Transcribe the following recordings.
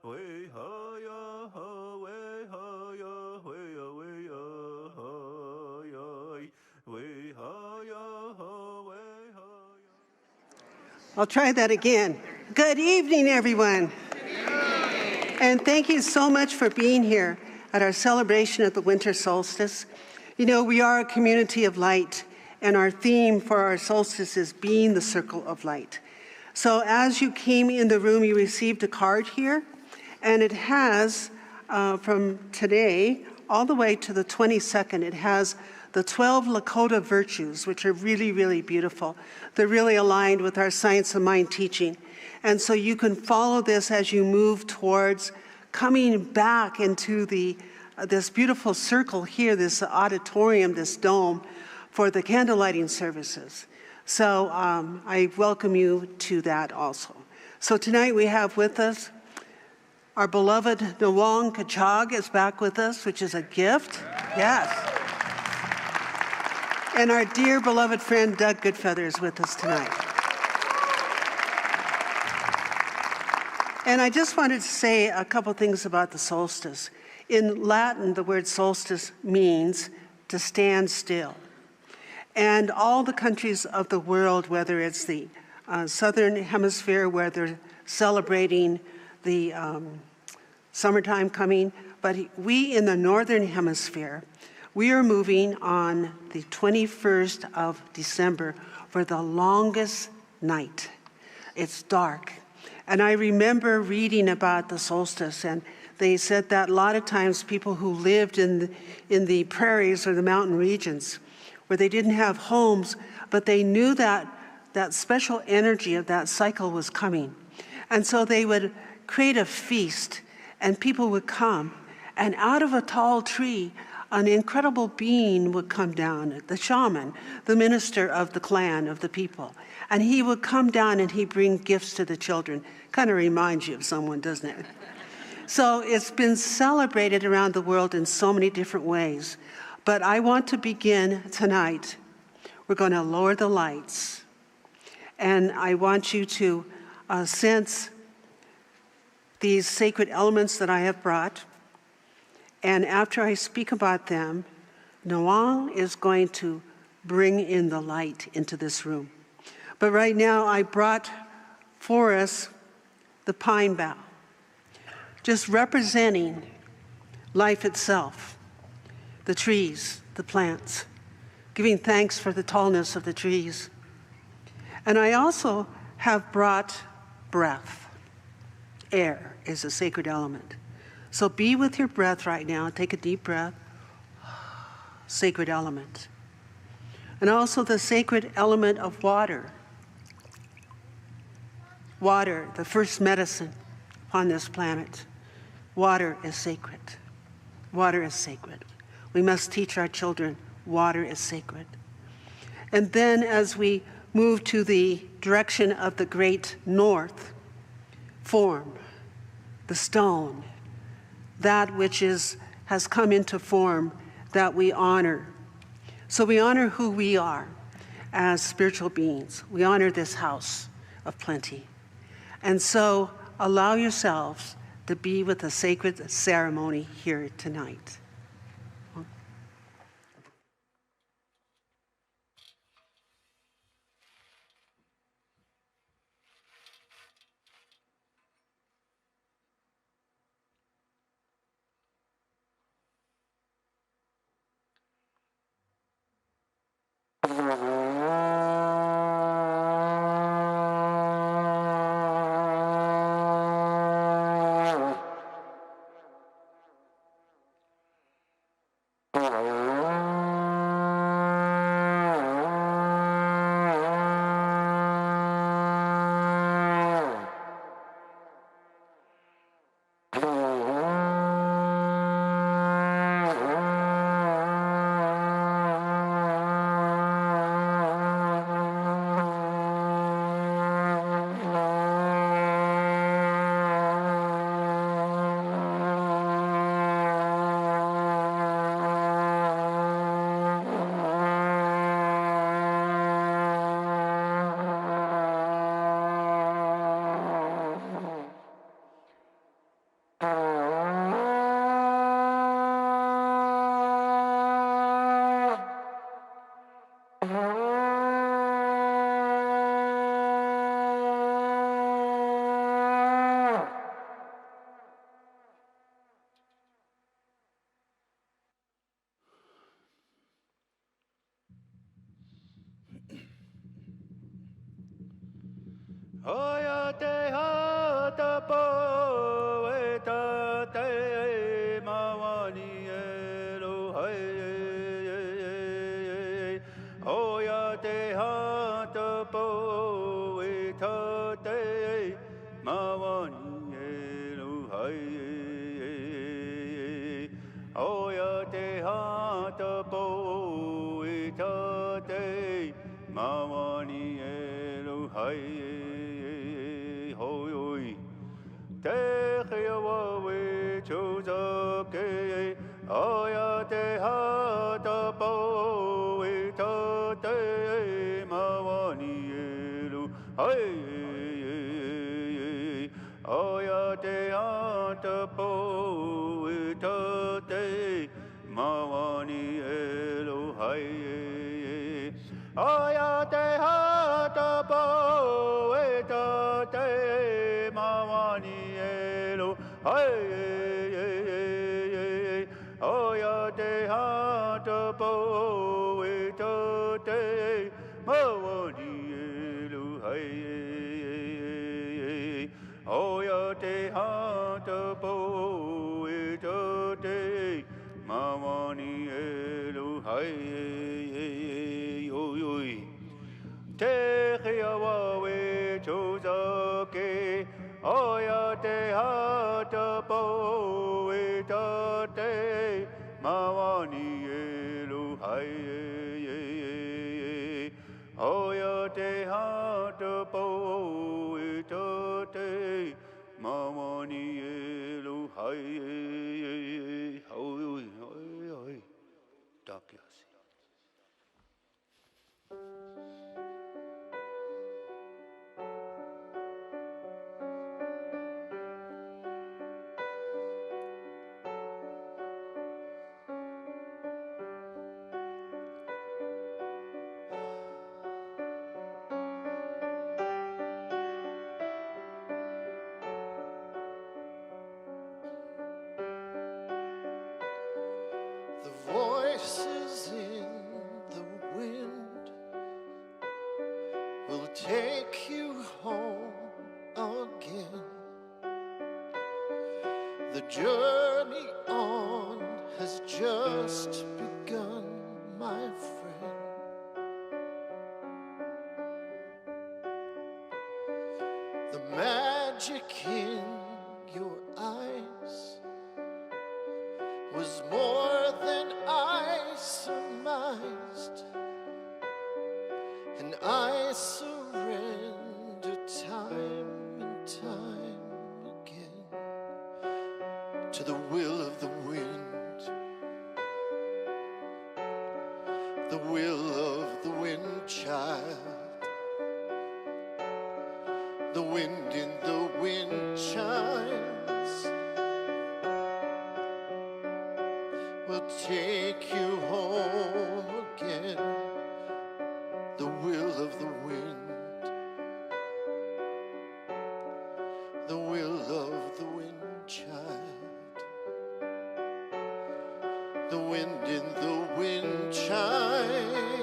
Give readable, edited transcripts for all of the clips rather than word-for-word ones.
way ha ya ha, way ha ya, way ya, way ya ha ya, way ha ya ha, way ha ya. I'll try that again. Good evening, everyone. And thank you so much for being here at our celebration of the winter solstice. You know, we are a community of light, and our theme for our solstice is being the circle of light. So as you came in the room, you received a card here, and it has, from today all the way to the 22nd, it has the 12 Lakota virtues, which are really, really beautiful. They're really aligned with our science of mind teaching. And so you can follow this as you move towards coming back into this beautiful circle here, this auditorium, this dome, for the candle lighting services. So I welcome you to that also. So tonight we have with us our beloved Nawang Khechog is back with us, which is a gift. Yes. And our dear beloved friend Doug Goodfeather is with us tonight. And I just wanted to say a couple things about the solstice. In Latin, the word solstice means to stand still. And all the countries of the world, whether it's the southern hemisphere where they're celebrating the summertime coming, but we in the northern hemisphere, we are moving on the 21st of December for the longest night. It's dark. And I remember reading about the solstice, and they said that a lot of times people who lived in the prairies or the mountain regions where they didn't have homes, but they knew that that special energy of that cycle was coming. And so they would create a feast, and people would come, and out of a tall tree, an incredible being would come down, the shaman, the minister of the clan, of the people. And he would come down and he'd bring gifts to the children. Kind of reminds you of someone, doesn't it? So it's been celebrated around the world in so many different ways. But I want to begin tonight. We're going to lower the lights. And I want you to sense these sacred elements that I have brought. And after I speak about them, Nawang is going to bring in the light into this room. But right now, I brought for us the pine bough, just representing life itself, the trees, the plants, giving thanks for the tallness of the trees. And I also have brought breath. Air is a sacred element. So be with your breath right now. Take a deep breath. Sacred element. And also the sacred element of water. Water, the first medicine on this planet. Water is sacred. Water is sacred. We must teach our children water is sacred. And then as we move to the direction of the great north, form, the stone, that which has come into form that we honor. So we honor who we are as spiritual beings. We honor this house of plenty. And so allow yourselves to be with a sacred ceremony here tonight. Oya te hata po e ta te mawani e lo hai hoi oi. Te hea wawe choza ke oya te hata po e ta te mawani e lo hai. Oya te hata po e ta te mawani e lo hai. Oya te hata po e ta te mawani e lo hai. Oya te hata po e ta te mawani e lo hai. Oya te hata po e ta te mawani e lo hai. Oi oi. Te hea wawe choza ke oya te hata po e ta te mawani e lo hai. Oya te hata po e ta te mawani e lo hai. Oi oi oi oi. Takiasi. The voices in the wind will take you home again. The journey on has just begun, my friend. The magic in your eyes was more than I surmised, and I surrender time and time again to the will of the wind, the will of the wind child, the wind in the wind chimes will take you home again, the will of the wind, the will of the wind child, the wind in the wind chimes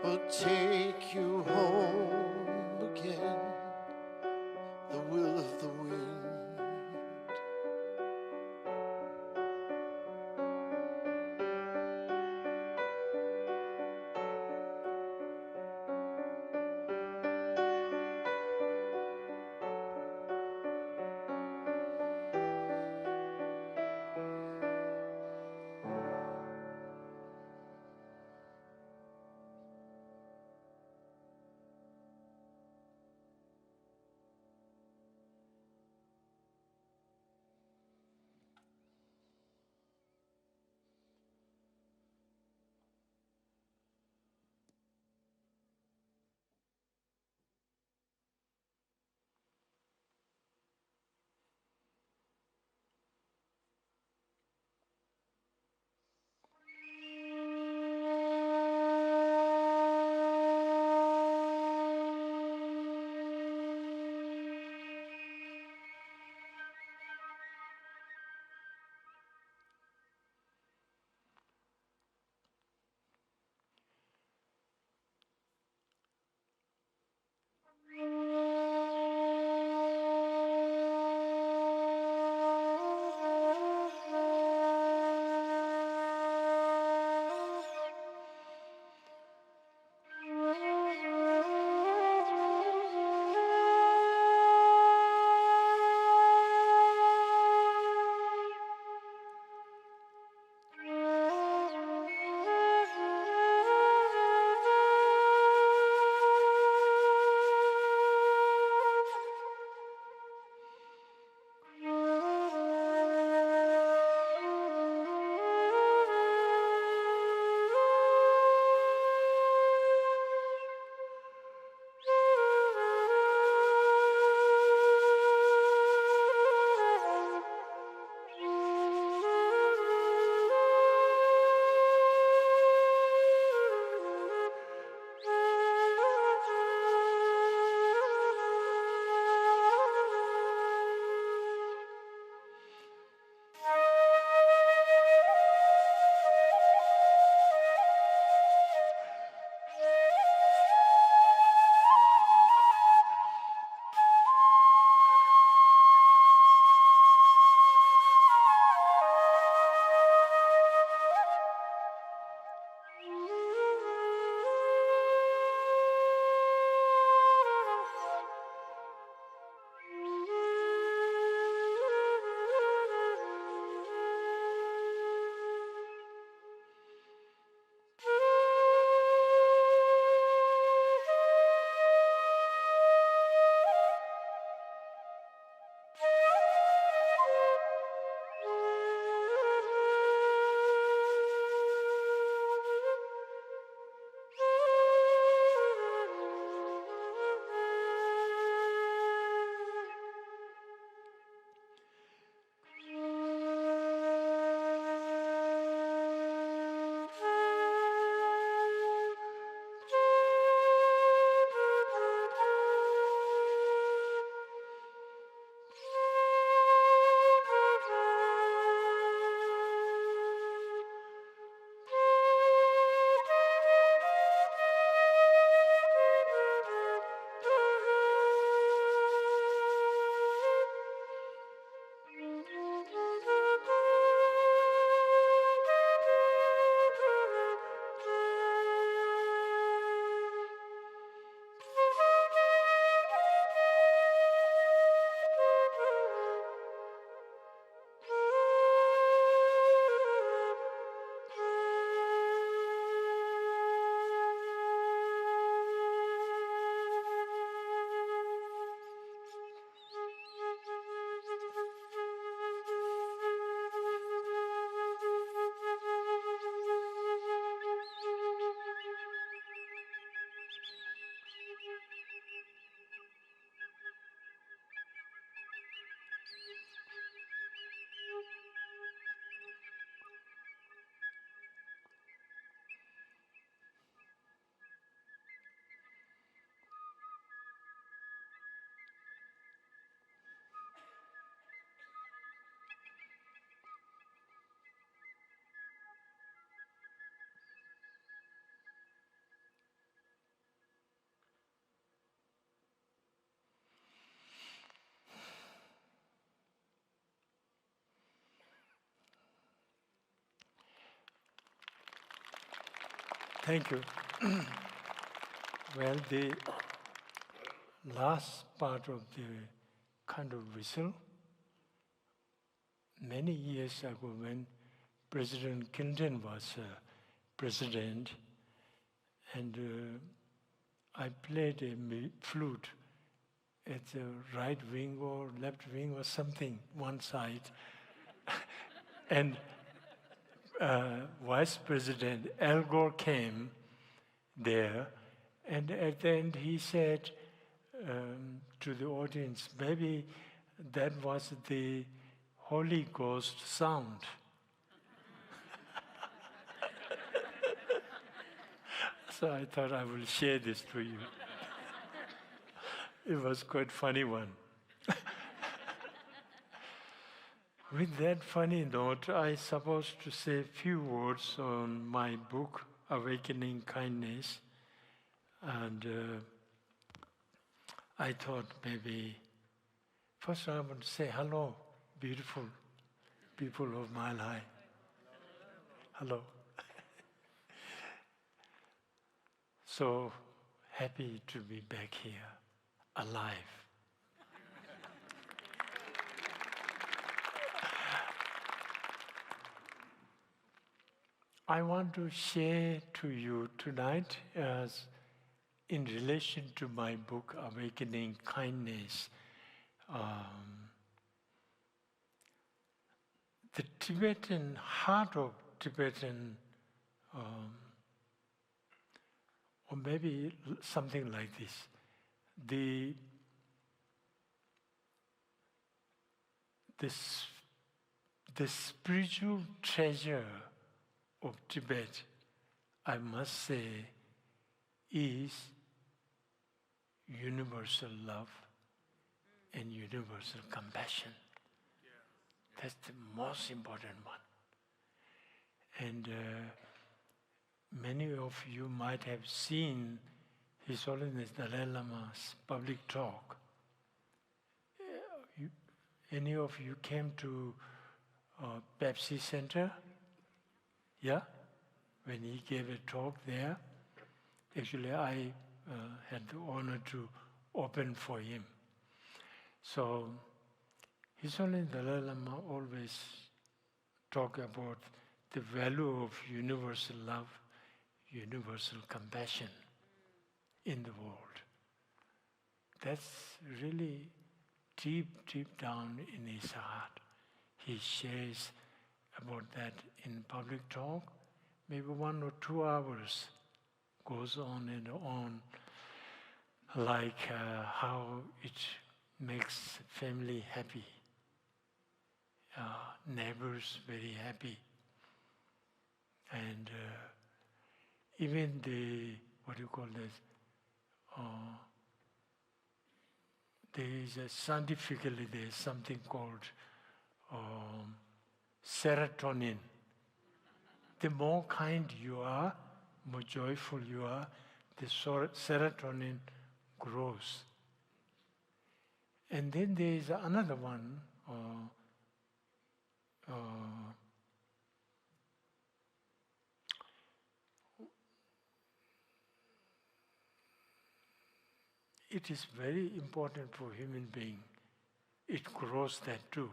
will take you home again, the will of the wind. Thank you. Well, the last part of the kind of whistle, many years ago when President Clinton was president, and I played a flute at the right wing or left wing or something, one side. And Vice President Al Gore came there, and at the end he said to the audience, maybe that was the Holy Ghost sound. So I thought I will share this to you. It was quite funny one. With that funny note, I supposed to say a few words on my book, Awakening Kindness. And I thought maybe, first I want to say hello, beautiful people of Mile High. Hello. So happy to be back here, alive. I want to share to you tonight, as in relation to my book, Awakening Kindness, the Tibetan, heart of Tibetan, or maybe something like this. The spiritual treasure of Tibet, I must say, is universal love and universal compassion. That's the most important one. And many of you might have seen His Holiness Dalai Lama's public talk. Any of you came to Pepsi Center? Yeah? When he gave a talk there, actually I had the honor to open for him. So His Holiness Dalai Lama always talk about the value of universal love, universal compassion in the world. That's really deep, deep down in his heart. He shares about that in public talk. Maybe 1 or 2 hours goes on and on, like how it makes family happy, neighbors very happy, and even there is scientifically there is something called serotonin. The more kind you are, more joyful you are, the serotonin grows. And then there is another one, it is very important for human being. It grows that too.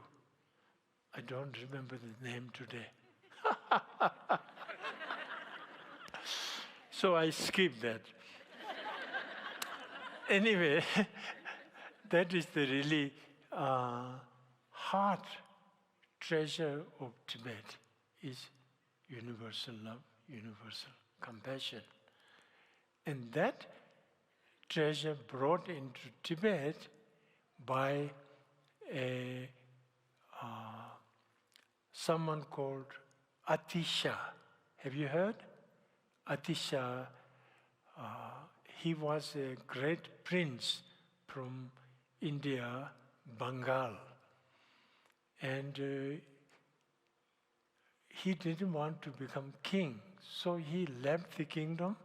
I don't remember the name today. So I skip that. Anyway, that is the really heart treasure of Tibet, is universal love, universal compassion. And that treasure brought into Tibet by someone called Atisha. Have you heard? Atisha, he was a great prince from India, Bengal. And he didn't want to become king, so he left the kingdom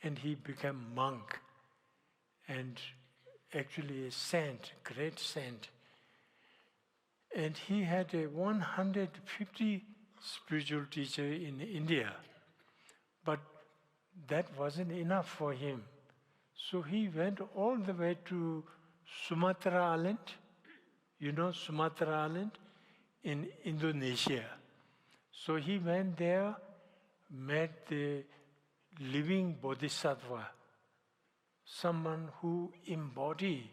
and he became monk. And actually a saint, great saint. And he had a 150 spiritual teacher in India. But that wasn't enough for him. So he went all the way to Sumatra Island. You know Sumatra Island? In Indonesia. So he went there, met the living bodhisattva, someone who embodied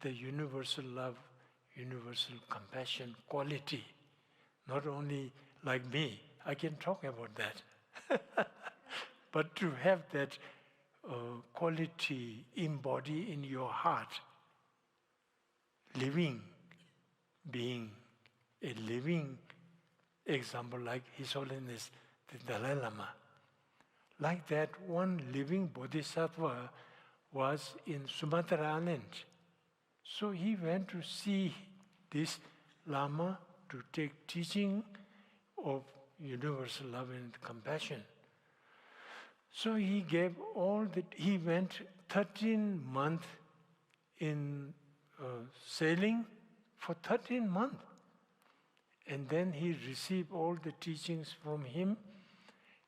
the universal love, universal compassion quality. Not only like me, I can talk about that. But to have that quality embodied in your heart, living being, a living example like His Holiness the Dalai Lama. Like that, one living bodhisattva was in Sumatra Island. So he went to see this Lama to take teaching of universal love and compassion. So he he went 13 months in sailing for 13 months. And then he received all the teachings from him.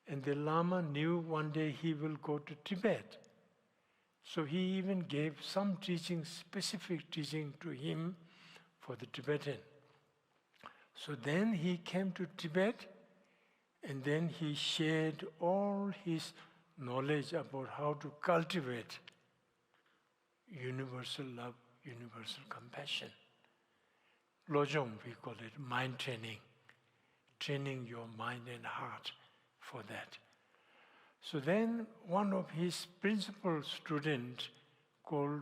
And the Lama knew one day he will go to Tibet. So he even gave some teaching, specific teaching to him for the Tibetan. So then he came to Tibet, and then he shared all his knowledge about how to cultivate universal love, universal compassion. Lojong, we call it mind training, training your mind and heart for that. So then one of his principal students called,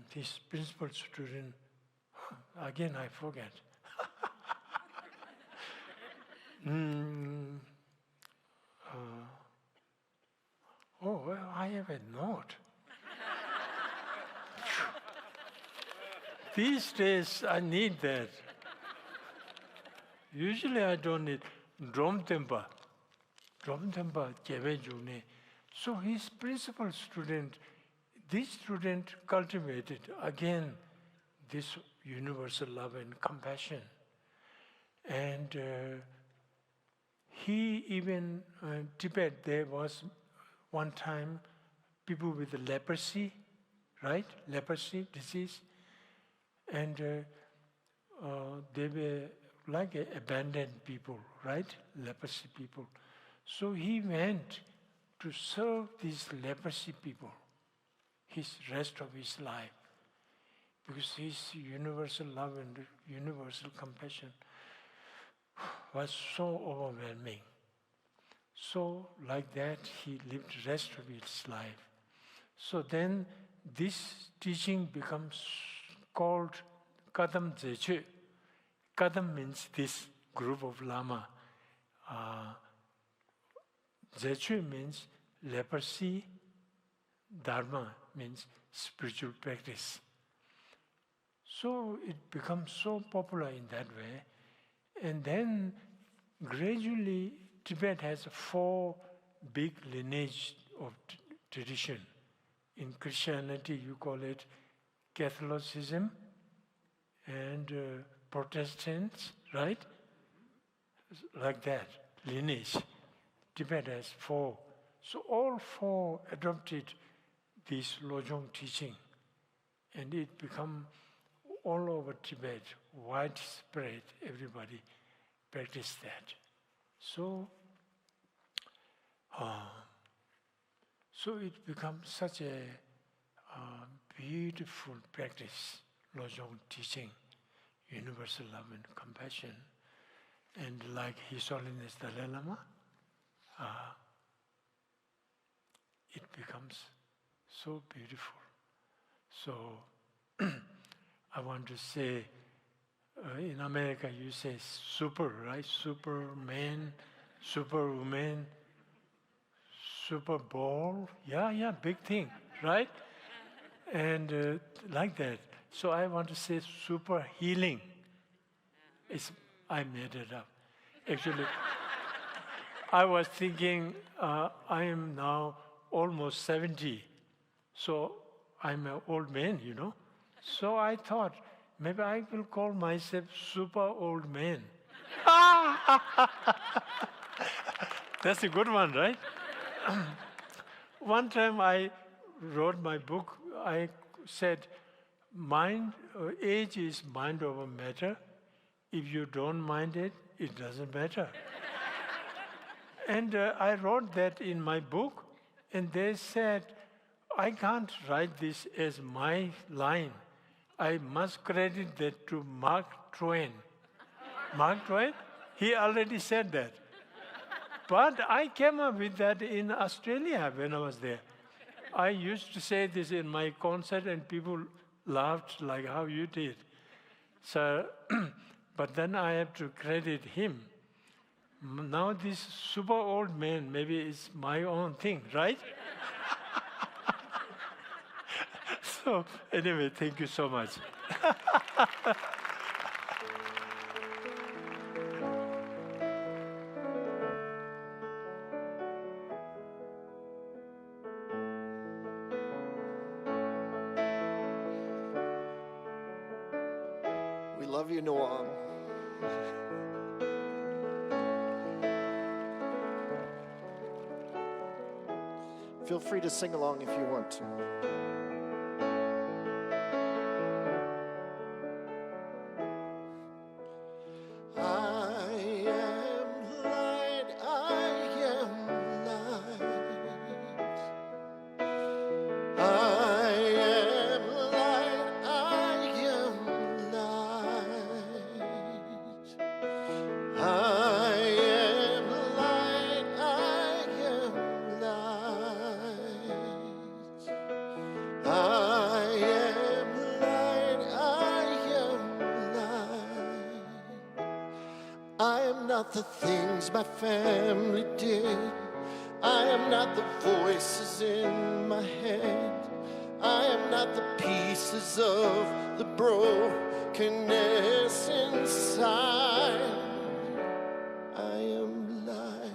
his principal student, again I forget. Well, I have a note. These days I need that. Usually I don't need drum tempa. Drum tempa jebe june. So his principal student, this student cultivated again this universal love and compassion. And he even, Tibet, there was one time people with leprosy, right? Leprosy disease. And they were like abandoned people, right? Leprosy people. So he went to serve these leprosy people his rest of his life. Because his universal love and universal compassion was so overwhelming. So like that, he lived the rest of his life. So then this teaching becomes called Kadam Zeche. Kadam means this group of Lama. Zeche means leprosy. Dharma means spiritual practice. So it becomes so popular in that way. And then gradually Tibet has 4 big lineage of tradition. In Christianity you call it Catholicism and Protestants, right? Like that, lineage. Tibet has 4. So all 4 adopted this Lojong teaching, and it became all over Tibet, widespread, everybody practiced that. So it becomes such a beautiful practice, Lojong teaching, universal love and compassion. And like His Holiness Dalai Lama, it becomes so beautiful. So I want to say, in America you say super, right? Superman, superwoman, Super Bowl. Yeah, big thing, right? And like that. So I want to say super healing. I made it up. Actually, I was thinking I am now almost 70. So I'm an old man, you know. So I thought, maybe I will call myself super old man. That's a good one, right? One time I wrote my book, I said, age is mind over matter. If you don't mind it, it doesn't matter. And I wrote that in my book, and they said, I can't write this as my line. I must credit that to Mark Twain. Mark Twain? He already said that. But I came up with that in Australia when I was there. I used to say this in my concert, and people laughed like how you did. So, but then I have to credit him. Now this super old man, maybe it's my own thing, right? So anyway, thank you so much. We love you, Nawang. Feel free to sing along if you want to. The things my family did. I am not the voices in my head. I am not the pieces of the brokenness inside. I am light.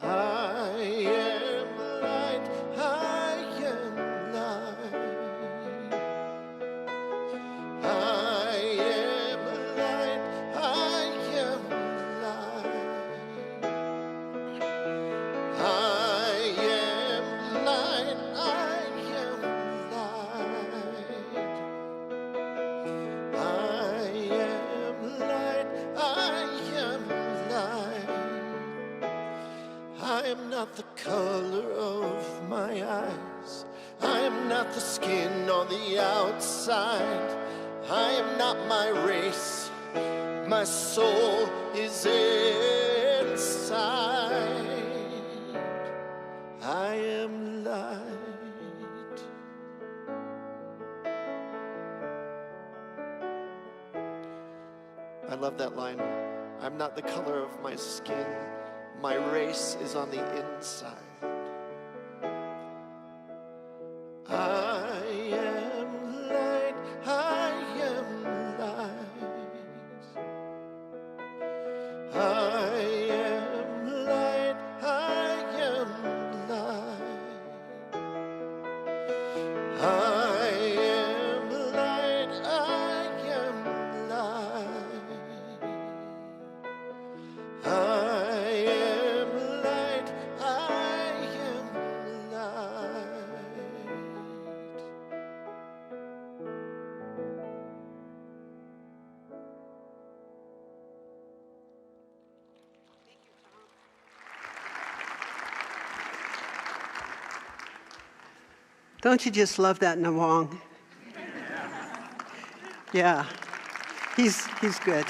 I am light. I am light. The color of my eyes. I am not the skin on the outside. I am not my race. My soul is inside. I am light. I love that line. I'm not the color of my skin. My race is on the inside. I am light. I am light. I am light. I am light. I am light. I am light. I Don't you just love that Nawang? Yeah, he's good.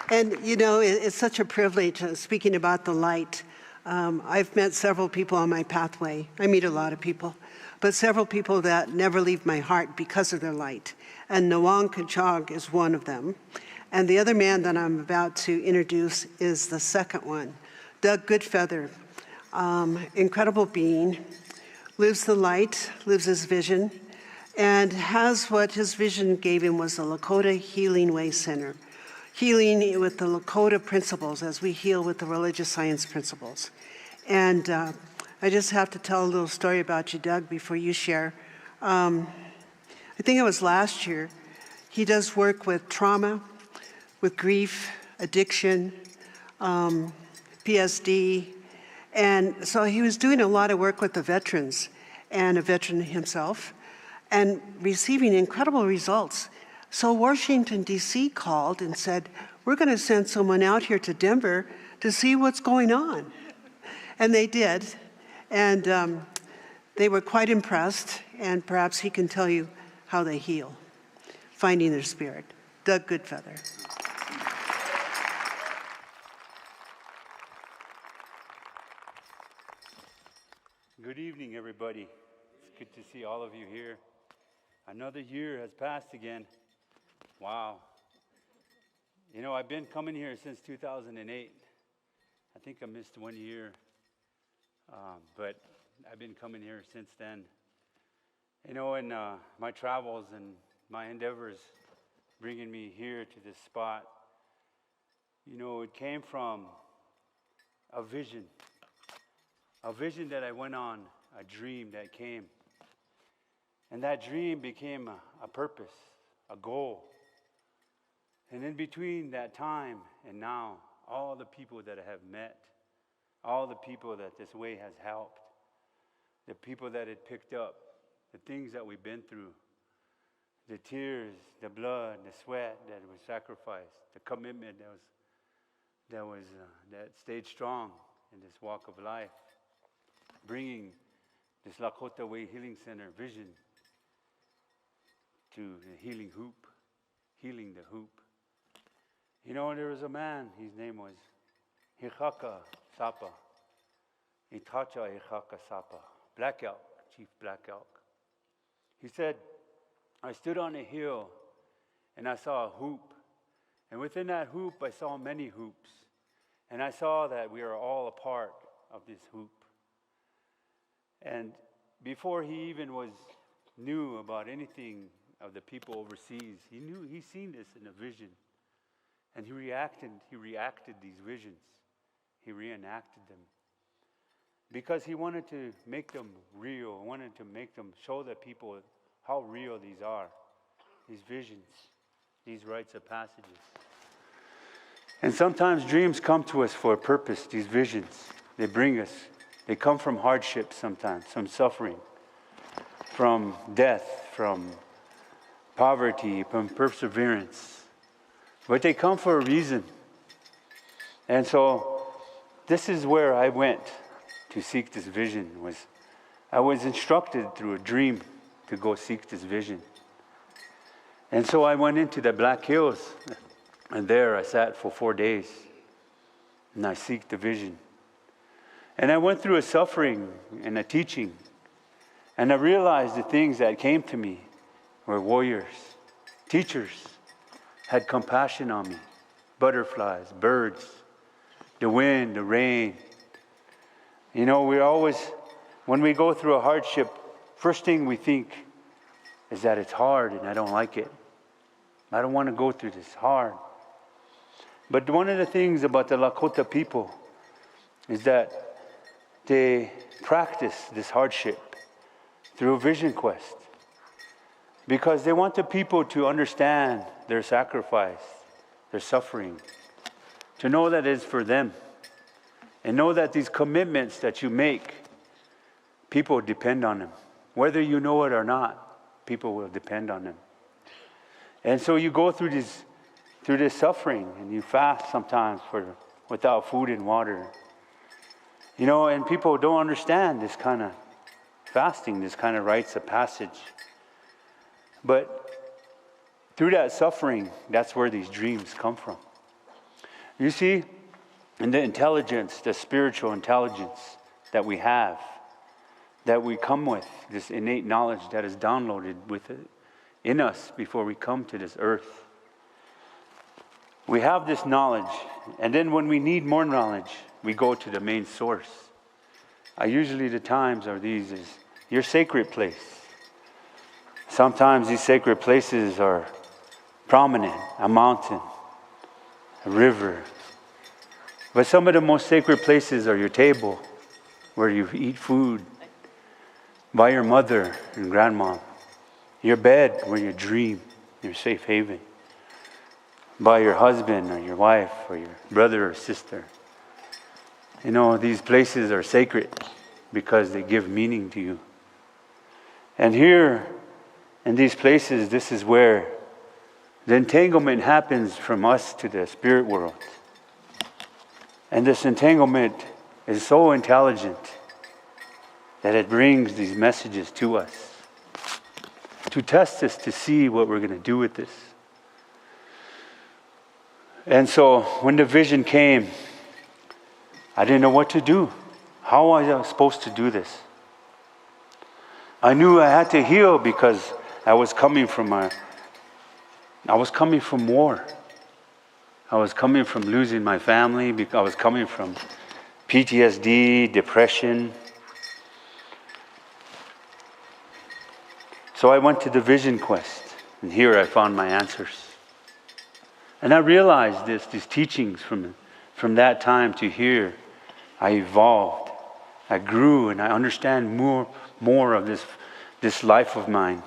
And you know, it's such a privilege, speaking about the light. I've met several people on my pathway. I meet a lot of people, but several people that never leave my heart because of their light. And Nawang Khechog is one of them. And the other man that I'm about to introduce is the second one, Doug Goodfeather, incredible being. Lives the light, lives his vision, and has what his vision gave him was the Lakota Healing Way Center. Healing with the Lakota principles as we heal with the religious science principles. And I just have to tell a little story about you, Doug, before you share. I think it was last year, He does work with trauma, with grief, addiction, PSD. And so he was doing a lot of work with the veterans and a veteran himself and receiving incredible results. So Washington, D.C. called and said, we're going to send someone out here to Denver to see what's going on. And they did. And they were quite impressed. And perhaps he can tell you how they heal, finding their spirit. Doug Goodfeather. Good evening, everybody. It's good to see all of you here. Another year has passed again. Wow. You know, I've been coming here since 2008. I think I missed 1 year, but I've been coming here since then. You know, in my travels and my endeavors bringing me here to this spot, you know, it came from a vision that I went on, a dream that came. And that dream became a purpose, a goal. And in between that time and now, all the people that I have met, all the people that this way has helped, the people that it picked up, the things that we've been through, the tears, the blood, the sweat that was sacrificed, the commitment that stayed strong in this walk of life, bringing this Lakota Way Healing Center vision to the healing hoop, healing the hoop. You know, there was a man, his name was Khechog Sapa, Itacha Khechog Sapa, Black Elk, Chief Black Elk. He said, I stood on a hill and I saw a hoop. And within that hoop, I saw many hoops. And I saw that we are all a part of this hoop. And before he even knew about anything of the people overseas, he's seen this in a vision. And he reacted these visions. He reenacted them. Because he wanted to make them real, wanted to make them show the people how real these are, these visions, these rites of passages. And sometimes dreams come to us for a purpose, these visions. They bring us. They come from hardship sometimes, some suffering, from death, from poverty, from perseverance. But they come for a reason. And so this is where I went to seek this vision. I was instructed through a dream to go seek this vision. And so I went into the Black Hills, and there I sat for 4 days, and I seeked the vision. And I went through a suffering and a teaching, and I realized the things that came to me were warriors, teachers, had compassion on me, butterflies, birds, the wind, the rain. You know, when we go through a hardship, first thing we think is that it's hard and I don't like it. I don't want to go through this hard. But one of the things about the Lakota people is that they practice this hardship through a vision quest. Because they want the people to understand their sacrifice, their suffering, to know that it's for them. And know that these commitments that you make, people depend on them. Whether you know it or not, people will depend on them. And so you go through this suffering, and you fast sometimes without food and water. You know, and people don't understand this kind of fasting, this kind of rites of passage. But through that suffering, that's where these dreams come from. You see, and the intelligence, the spiritual intelligence that we have, that we come with, this innate knowledge that is downloaded in us before we come to this earth. We have this knowledge, and then when we need more knowledge, we go to the main source. Usually the times are these is your sacred place. Sometimes these sacred places are prominent, a mountain, a river. But some of the most sacred places are your table, where you eat food, by your mother and grandma, your bed where you dream, your safe haven, by your husband or your wife or your brother or sister. You know, these places are sacred because they give meaning to you. And here, in these places, this is where the entanglement happens from us to the spirit world. And this entanglement is so intelligent that it brings these messages to us to test us, to see what we're going to do with this. And so when the vision came, I didn't know what to do. How was I supposed to do this? I knew I had to heal because I was coming from war. I was coming from losing my family. I was coming from PTSD, depression. So I went to the vision quest, and here I found my answers. And I realized these teachings from that time to here, I evolved, I grew, and I understand more of this life of mine.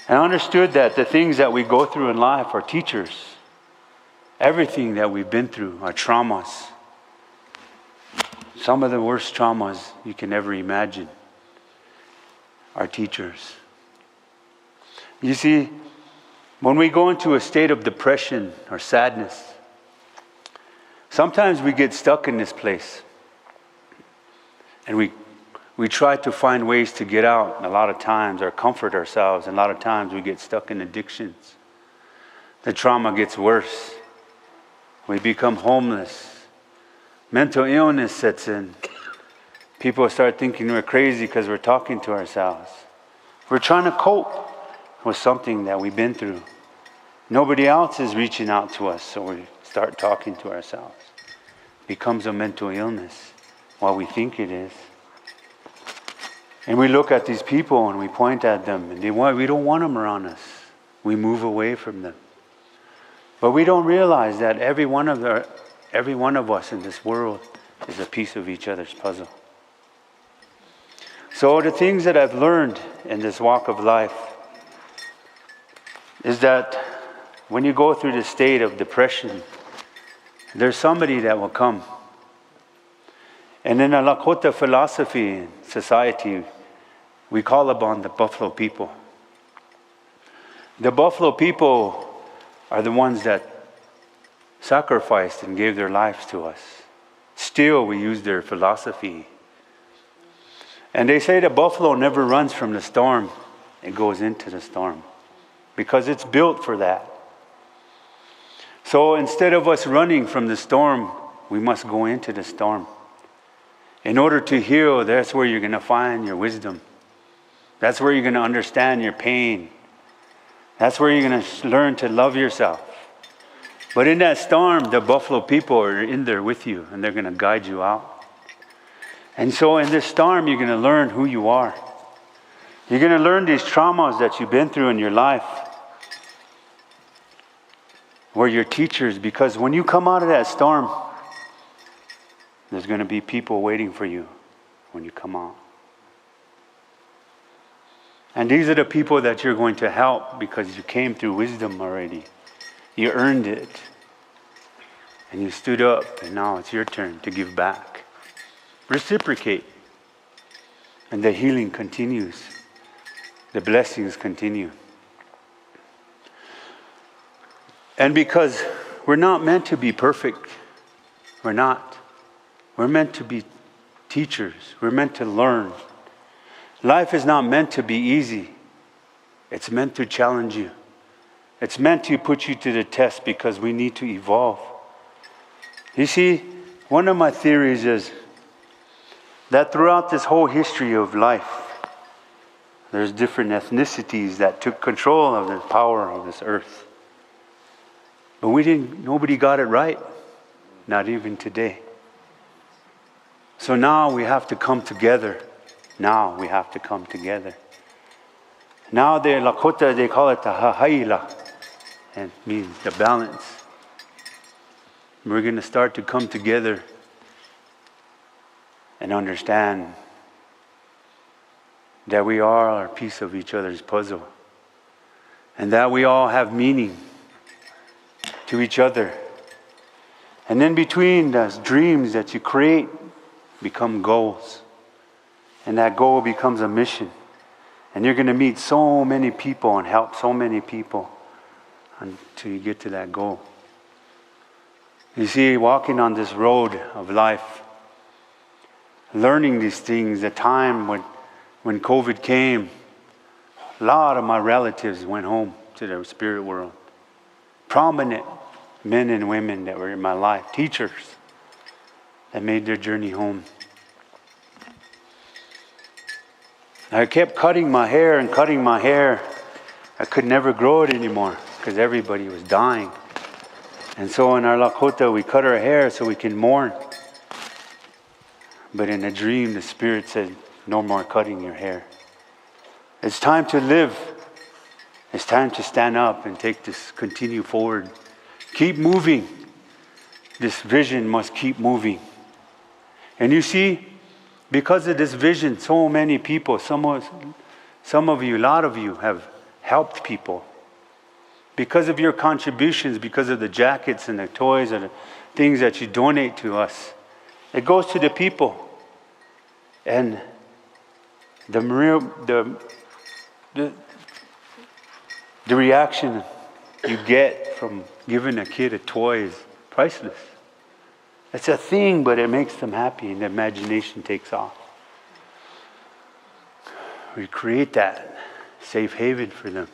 And I understood that the things that we go through in life are teachers. Everything that we've been through are traumas. Some of the worst traumas you can ever imagine are teachers. You see, when we go into a state of depression or sadness, sometimes we get stuck in this place. And we try to find ways to get out, a lot of times, or comfort ourselves. And a lot of times we get stuck in addictions. The trauma gets worse. We become homeless. Mental illness sets in. People start thinking we're crazy because we're talking to ourselves. We're trying to cope with something that we've been through. Nobody else is reaching out to us, so we start talking to ourselves. It becomes a mental illness while we think it is. And we look at these people and we point at them, and we don't want them around us. We move away from them. But we don't realize that every one of us in this world is a piece of each other's puzzle. So the things that I've learned in this walk of life is that when you go through the state of depression, there's somebody that will come. And in a Lakota philosophy and society, we call upon the buffalo people. The buffalo people are the ones that sacrificed and gave their lives to us. Still, we use their philosophy. And they say the buffalo never runs from the storm. It goes into the storm because it's built for that. So instead of us running from the storm, we must go into the storm. In order to heal, that's where you're going to find your wisdom. That's where you're going to understand your pain. That's where you're going to learn to love yourself. But in that storm, the buffalo people are in there with you, and they're going to guide you out. And so in this storm, you're going to learn who you are. You're going to learn these traumas that you've been through in your life. Were your teachers, because when you come out of that storm, there's going to be people waiting for you when you come out. And these are the people that you're going to help because you came through wisdom already. You earned it. And you stood up, and now it's your turn to give back. Reciprocate. And the healing continues. The blessings continue. And because we're not meant to be perfect, we're not. We're meant to be teachers. We're meant to learn. Life is not meant to be easy. It's meant to challenge you. It's meant to put you to the test because we need to evolve. You see, one of my theories is that throughout this whole history of life, there's different ethnicities that took control of the power of this earth. But nobody got it right, not even today. So now we have to come together. Now we have to come together. Now the Lakota, they call it the hahaila. And it means the balance. We're going to start to come together and understand that we are a piece of each other's puzzle. and that we all have meaning to each other. And in between, those dreams that you create become goals. And that goal becomes a mission. And you're going to meet so many people and help so many people until you get to that goal. You see, walking on this road of life, learning these things, the time when COVID came, a lot of my relatives went home to the spirit world. Prominent men and women that were in my life, teachers that made their journey home. I kept cutting my hair and cutting my hair. I could never grow it anymore because everybody was dying. And so in our Lakota, we cut our hair so we can mourn. But in a dream, the Spirit said, no more cutting your hair. It's time to live. It's time to stand up and take this, continue forward. Keep moving. This vision must keep moving. And you see, because of this vision, so many people, some of you, a lot of you have helped people. Because of your contributions, because of the jackets and the toys and the things that you donate to us, it goes to the people. And the reaction you get from giving a kid a toy is priceless. It's a thing, but it makes them happy and the imagination takes off. We create that safe haven for them.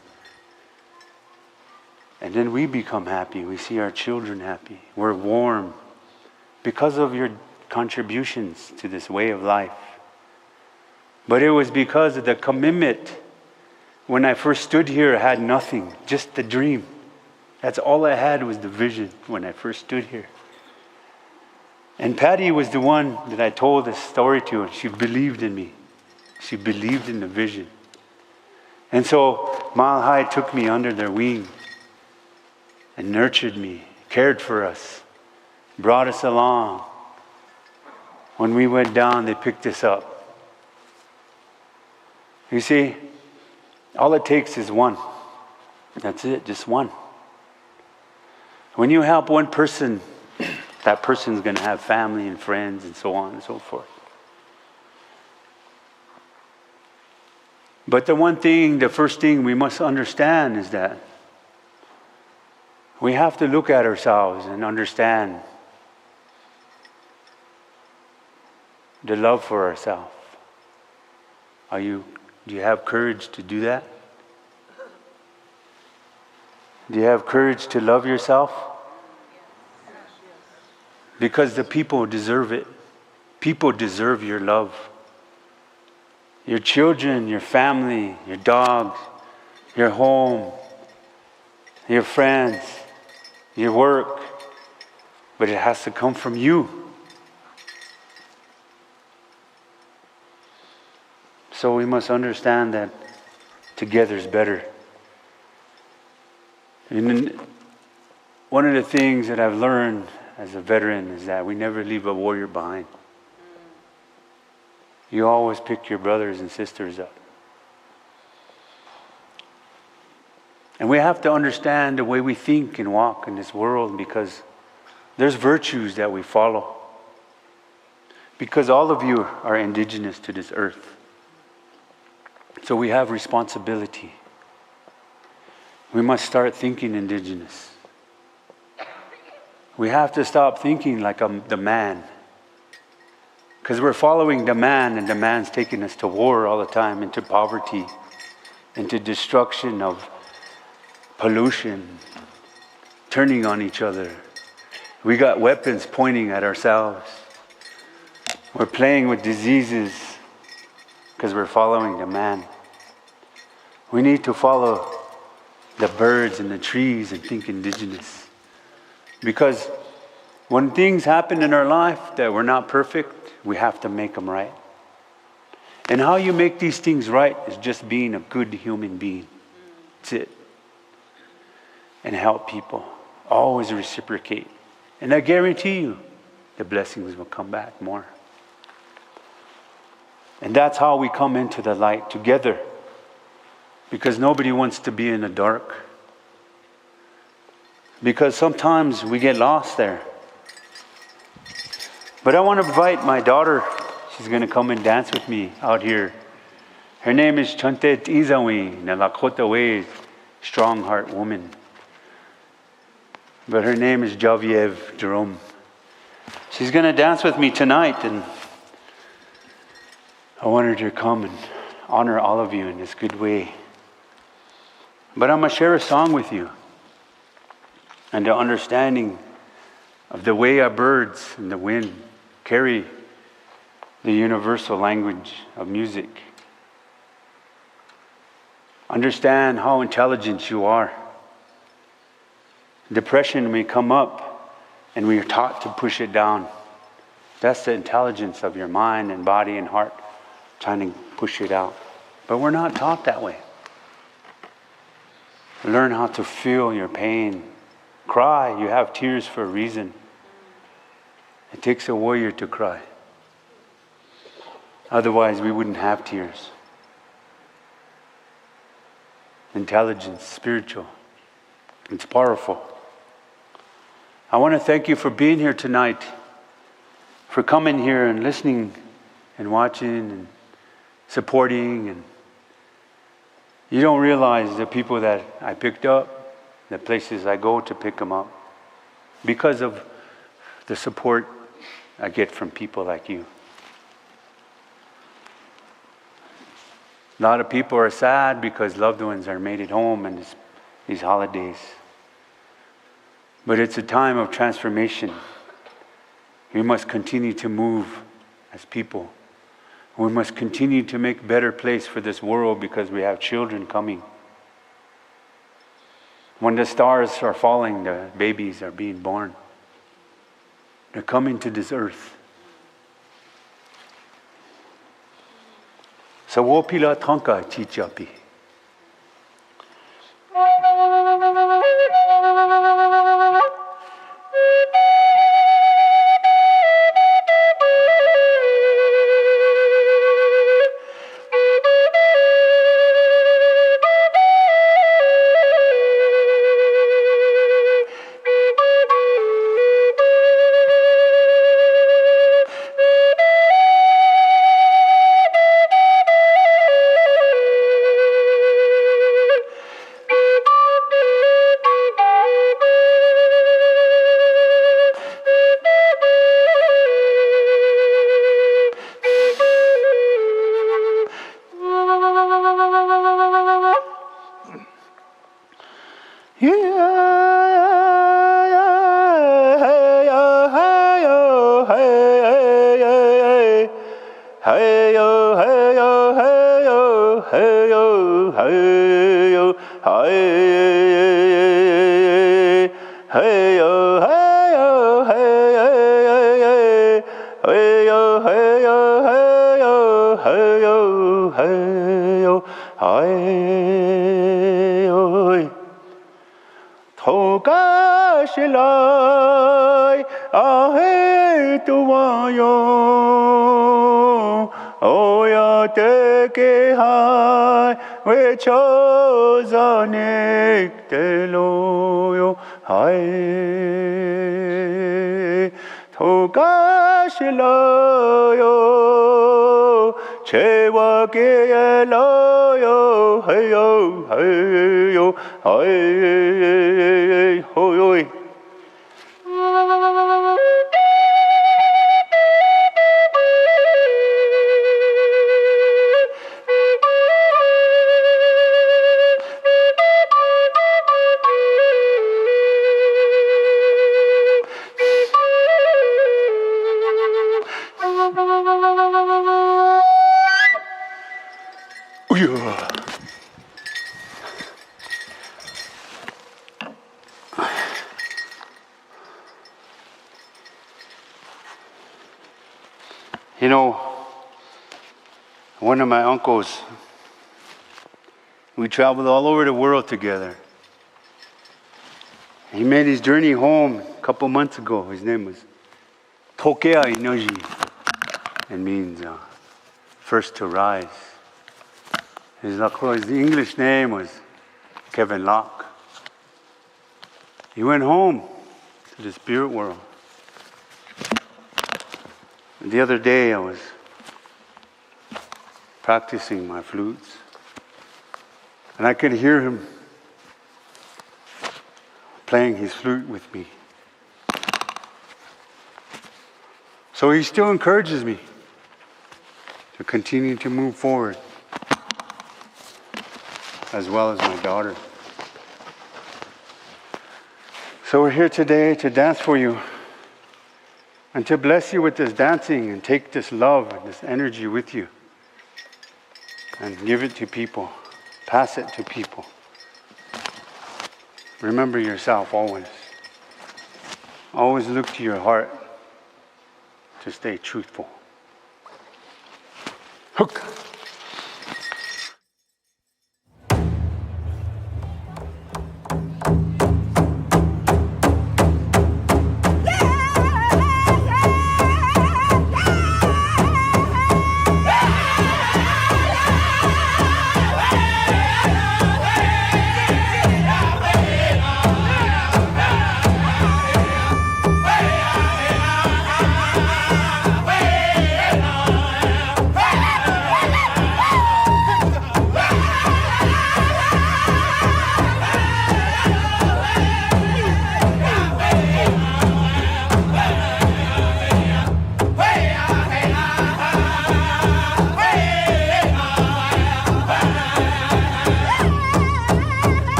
And then we become happy. We see our children happy. We're warm because of your contributions to this way of life. But it was because of the commitment. When I first stood here, I had nothing, just the dream. That's all I had was the vision when I first stood here. And Patty was the one that I told this story to, and she believed in me. She believed in the vision. And so Mile High took me under their wing and nurtured me, cared for us, brought us along. When we went down, they picked us up. You see, all it takes is one. That's it, just one. When you help one person, that person's going to have family and friends and so on and so forth. But the first thing we must understand is that we have to look at ourselves and understand the love for ourselves. Do you have courage to do that? Do you have courage to love yourself? Because the people deserve it. People deserve your love. Your children, your family, your dogs, your home, your friends, your work. But it has to come from you. So we must understand that together is better. And one of the things that I've learned as a veteran is that we never leave a warrior behind. You always pick your brothers and sisters up. And we have to understand the way we think and walk in this world, because there's virtues that we follow. Because all of you are indigenous to this earth. So we have responsibility. We must start thinking indigenous. We have to stop thinking like the man. Because we're following the man, and the man's taking us to war all the time, into poverty, into destruction of pollution, turning on each other. We got weapons pointing at ourselves. We're playing with diseases because we're following the man. We need to follow the birds and the trees and think indigenous. Because when things happen in our life that we're not perfect, we have to make them right. And how you make these things right is just being a good human being. That's it. And help people. Always reciprocate. And I guarantee you, the blessings will come back more. And that's how we come into the light together. because nobody wants to be in the dark. Because sometimes we get lost there. But I want to invite my daughter. She's going to come and dance with me out here. Her name is Chantet Izawi, in the Lakota way, strong heart woman. But her name is Javiev Jerome. She's going to dance with me tonight, and I want her to come and honor all of you in this good way. But I'm going to share a song with you and the understanding of the way our birds and the wind carry the universal language of music. Understand how intelligent you are. Depression may come up and we are taught to push it down. That's the intelligence of your mind and body and heart trying to push it out. But we're not taught that way. Learn how to feel your pain. Cry. You have tears for a reason. It takes a warrior to cry. Otherwise, we wouldn't have tears. Intelligence, spiritual. It's powerful. I want to thank you for being here tonight, for coming here and listening and watching and supporting. And you don't realize the people that I picked up, the places I go to pick them up, because of the support I get from people like you. A lot of people are sad because loved ones are made at home in these holidays. But it's a time of transformation. We must continue to move as people. We must continue to make a better place for this world because we have children coming. When the stars are falling, the babies are being born. They're coming to this earth. So wopila tanka chichapi. You know, one of my uncles, we traveled all over the world together. He made his journey home a couple months ago. His name was Tokea Inoji. It means first to rise. His English name was Kevin Locke. He went home to the spirit world. And the other day I was practicing my flutes, and I could hear him playing his flute with me. So he still encourages me to continue to move forward, as well as my daughter. So we're here today to dance for you and to bless you with this dancing and take this love and this energy with you and give it to people, pass it to people. Remember yourself always. Always look to your heart to stay truthful. Hook.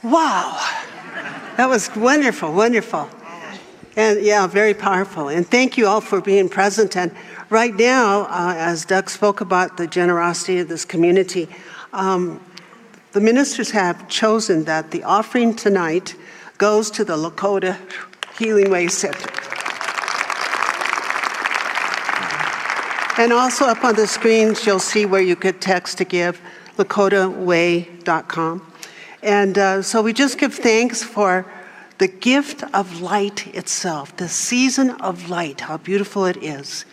Wow, that was wonderful, wonderful. And yeah, very powerful. And thank you all for being present. And right now, as Doug spoke about the generosity of this community, the ministers have chosen that the offering tonight goes to the Lakota Healing Way Center. And also up on the screens, you'll see where you could text to give, lakotaway.com. And so we just give thanks for the gift of light itself, the season of light, how beautiful it is.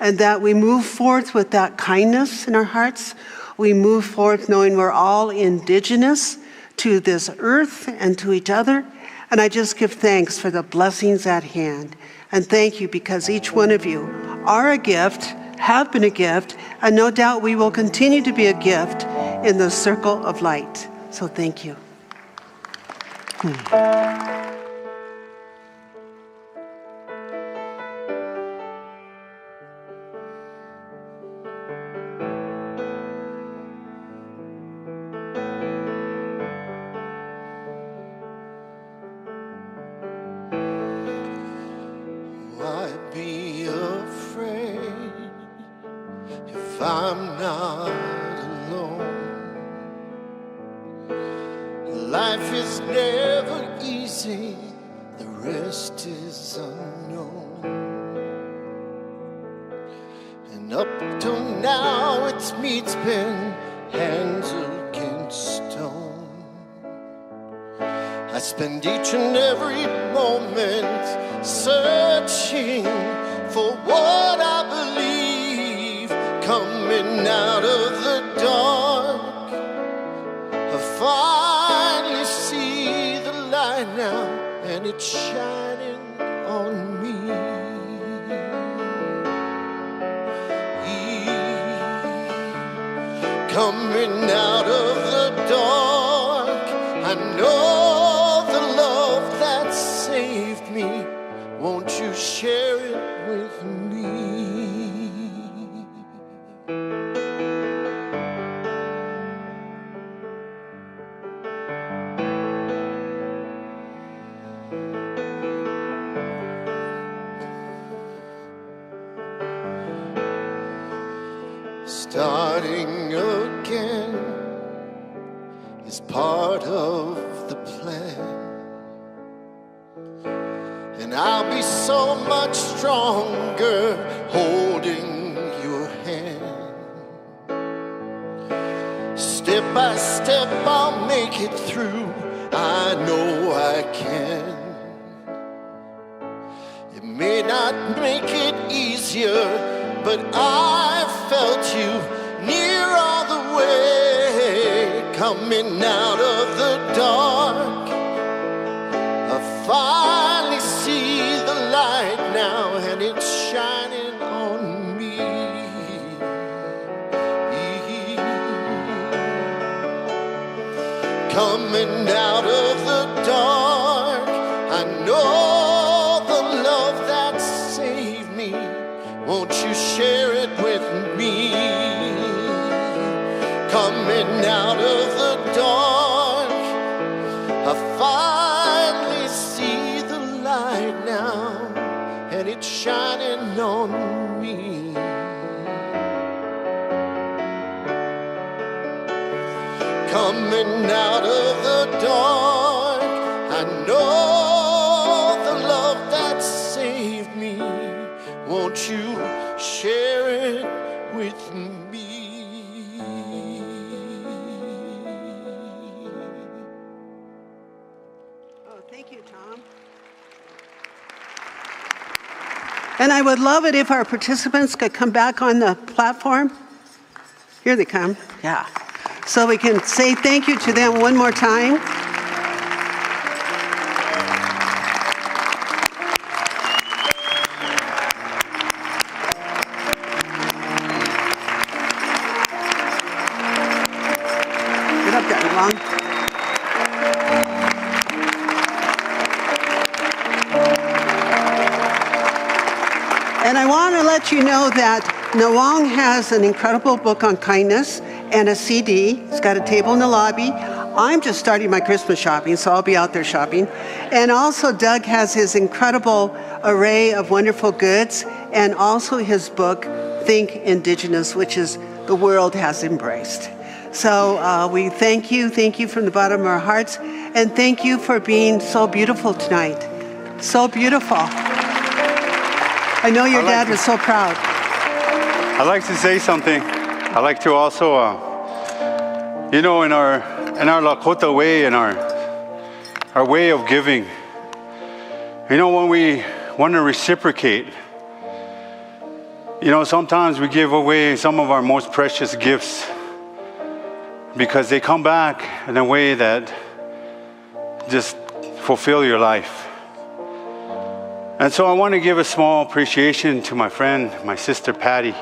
And that we move forth with that kindness in our hearts. We move forth knowing we're all indigenous to this earth and to each other. And I just give thanks for the blessings at hand. And thank you because each one of you are a gift, have been a gift, and no doubt we will continue to be a gift in the circle of light. So thank you. Thank you. I'm not alone. Life is never easy, the rest is unknown. And up till now it's me's been hands against stone. I spend each and every moment searching for what I believe, coming out of the dark. I finally see the light now, and it's shining on me. Coming out of the dark, I know the love that saved me. Won't you share it with me? Starting again is part of the plan, and I'll be so much stronger holding your hand. Step by step I'll make it through, I know I can. It may not make it easier, but I felt you near all the way. Coming out of the dark, I finally see the light now, and it's shining on me. Coming out of the dark, I know the love that saved me. Won't you share it with me? Coming out of the dark, I finally see the light now, and it's shining on me. Coming out of the dark, I know the love that saved me. Won't you share it with me? Oh, thank you, Thom. And I would love it if our participants could come back on the platform. Here they come. Yeah. So we can say thank you to them one more time. Get up there, Nawang. And I want to let you know that Nawang has an incredible book on kindness and a CD. It's got a table in the lobby. I'm just starting my Christmas shopping, so I'll be out there shopping. And also Doug has his incredible array of wonderful goods, and also his book, Think Indigenous, which is the world has embraced. So we thank you from the bottom of our hearts, and thank you for being so beautiful tonight. So beautiful. I know your dad was so proud. I'd like to say something. I'd like to also, in our Lakota way, in our way of giving, when we want to reciprocate, sometimes we give away some of our most precious gifts because they come back in a way that just fulfill your life. And so I want to give a small appreciation to my friend, my sister Patty,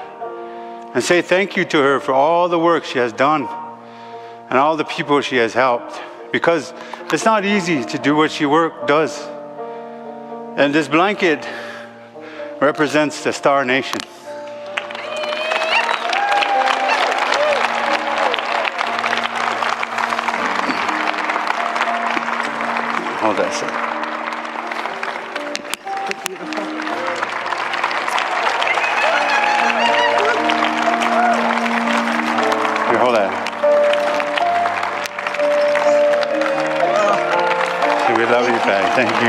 and say thank you to her for all the work she has done and all the people she has helped, because it's not easy to do what she does. And this blanket represents the Star Nation. Hold that a second. We love you, Patty. Thank you.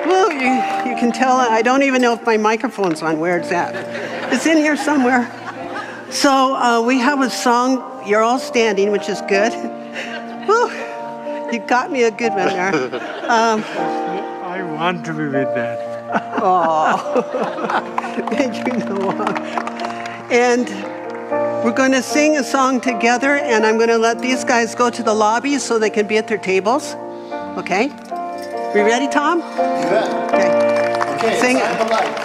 Well, you can tell I don't even know if my microphone's on, where it's at. It's in here somewhere. So we have a song, You're All Standing, which is good. Whew, you got me a good one there. I want to be with that. Oh, thank you, Nawang. And we're going to sing a song together, and I'm going to let these guys go to the lobby so they can be at their tables. Okay? We ready, Thom? You bet. Okay. Okay, Sing it's it. I'm alive.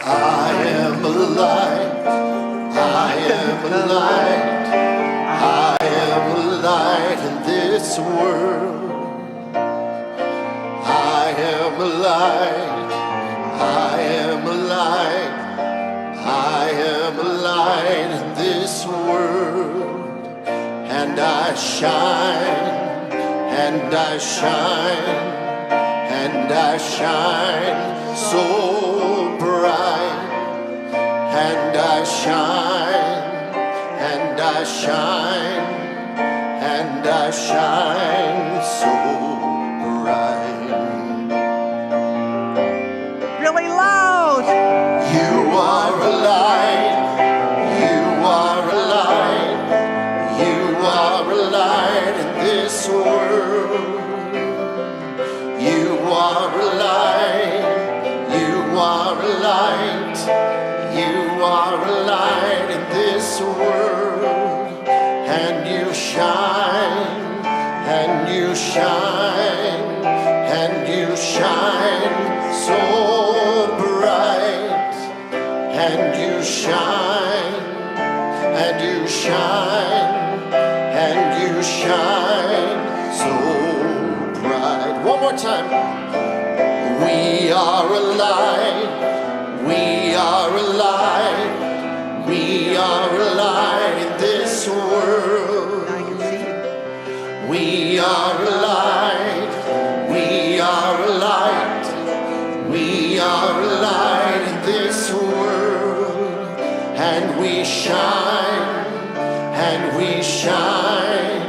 I am alive. I am alive. I am alive in this world. I am alive. I am alive. I am alive in this world. And I shine. And I shine. And I shine so bright, and I shine, and I shine, and I shine so bright. Really loud. You are alive, you are alive, you are alive in this world. You are a light, you are a light, you are a light in this world, and you shine, and you shine, and you shine so bright, and you shine, and you shine, and you shine so bright. One more time. We are alive. We are alive. We are alive in this world. I can see you. We are alive. We are alive. We are alive in this world. And we shine. And we shine.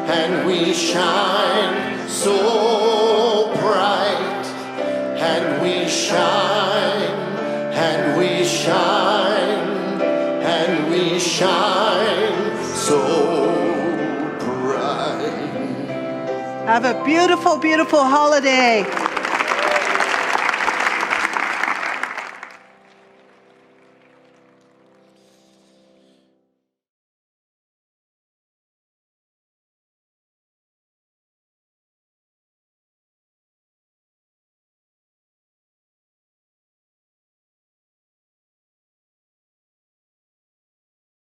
And we shine so bright, and we shine, and we shine, and we shine so bright. Have a beautiful, beautiful holiday.